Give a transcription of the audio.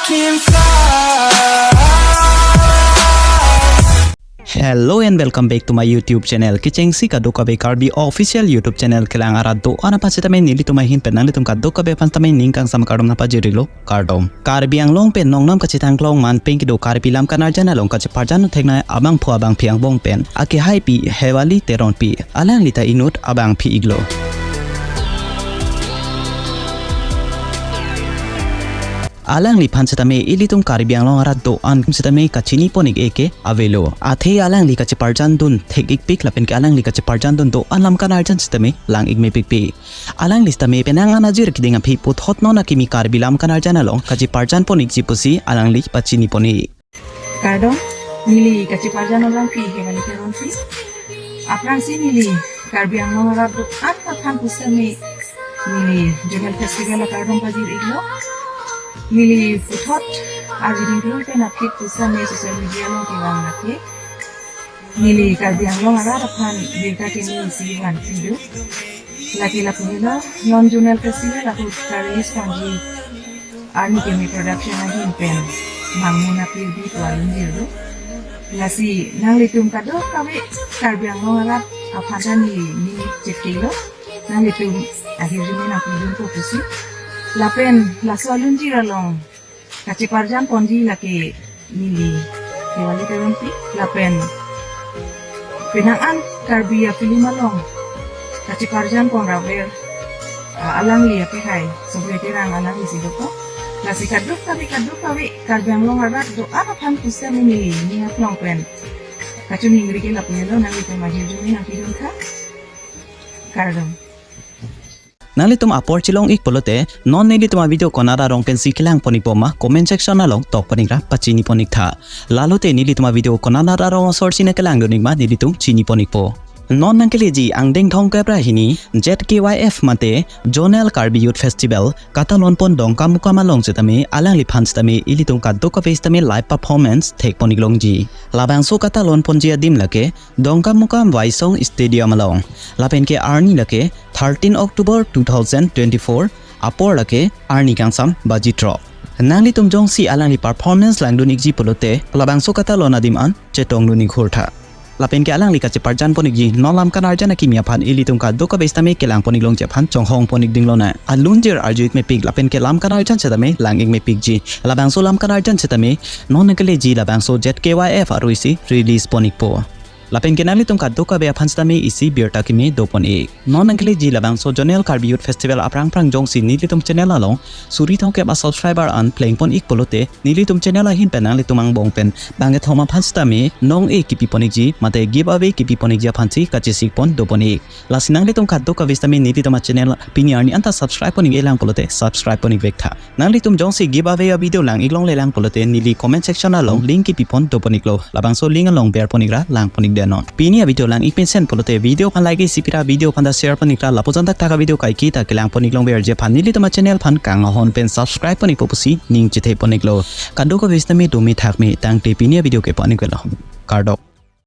can fly. Hello and welcome back to my YouTube channel. Kichengsi ka dokabe Karbi official YouTube channel kelang arado ana pasitame nili tumahin penang litum ka dokabe pantame ningkang sama kardom na pajirilo kardom. Karbi Anglong pen nongnam ka chitang klong man pen kido Karbi lam kanarjana long ka chiparjano thekna abang phu abang phiang bong pen aki hai pi Hewali Teronpi alang lita inut abang phi iglo. Alang li pan setame ilitung Karbi Anglong arado an setame kachini ponik eke avelo athe alang li kachiparjan dun thekik pik lapen ke alang li kachiparjan dun do anlam kanarjan setame lang igme pikpi alang listame penang anajir kidinga phi put hot nona kimi Karbi lam kanarjan along kachiparjan ponik jipusi alang li pachini ponik Kardom nili kachiparjan orang phi Hewali Teronpi Ahin si nili Karbi Anglong arado apa kan pusame nili jogal festival kardom pajir iglo Nili puthot arjini dulu pena pik pusame social media lo kiwang nake Nili Karbi Anglong arado kan ZKYF isi video laki lapunila non journal festival aku KUERISE panji arni kemi production ahin pen mangmuna pilbi tualun jiru lasi nang litum kado kawe Karbi Anglong arad apadan ni cetkilo nang litum akhir jumi nang pilun pusi LAPEN lasolun jiralong kachiparjan ponji laki nili Hewali Teronpi LAPEN penangan Karbi filimalong kachiparjan pon rawer alang liya ke hai sobrete rang alang isi doko lasi kaduk kawi Karbi Anglong arat do apa pan kusa nili ni aplong pen KACHONINGRI ke lapelo nang ito majujumi nang pidun ka kardom Nalitum apor chilong ik polote non nilitum video konara rong pen sikilang ponik poma comment section na long tok ponikra pachini ponik tha lalote nilitum video konara rong source na kelang donik ma nilitum chini ponik po non nangkeleji angdeng thong kabra hini ZKYF mate Zonal Karbi Youth Festival katalon pon dongka muka malong setame alang liphan setame ilitung kaddo ka pestame live performance thek ponik longji labangso katalon pon jia dim lake dongka muka Waisong stadium along lapen ke arni lake 13 October 2024 apor lake arni kangsam bajitro nangli tumjong si alang li performance lang dunik ji polote labangso katalon adim an chetong dunik khurtha lapen ke alang li kachiparjan ponik ji nolam kanarjana kimia phan ilitung ka doka bestame kelang ponik long japhan chonghong ponik dinglona alunjir arjuik me pik lapen ke lam kanarjan setame langing me pik ji labangso lam kanarjan setame non nakele ji labangso ZKYF aruisi release ponik po lapen ke nalitung ka doka be phan setame isi birta kimi dopon e non nakele ji labangso Zonal Karbi Youth Festival aprang prang jong si nilitum channel along suri thong ke ba subscriber an playing pon ik polote nilitum channel hin penang litumang bong pen bange thoma phan setame nong e kipi ponik ji mate give away kipi ponik ja phansi kachisik pon doponi lasinang litum ka doka bestame nilitum channel piniarni anta subscribe ponik elang polote subscribe ponik vekha nalitum jong si give away a video lang iglong lelang polote nili comment section along link kipi pon doponik lo labangso link along bear ponikra lang ponik denon pini a video lang ikpen sen polote video phan like sipira video phan da share ponikra lapojan tak taka video kai ki ta kelang ponik long bear je phan nilitum channel phan kang hon pen subscribe ponik popusi ning chithe ponik lo kando ko bestame domi thakme tang te pini a video ke ponik lo kardok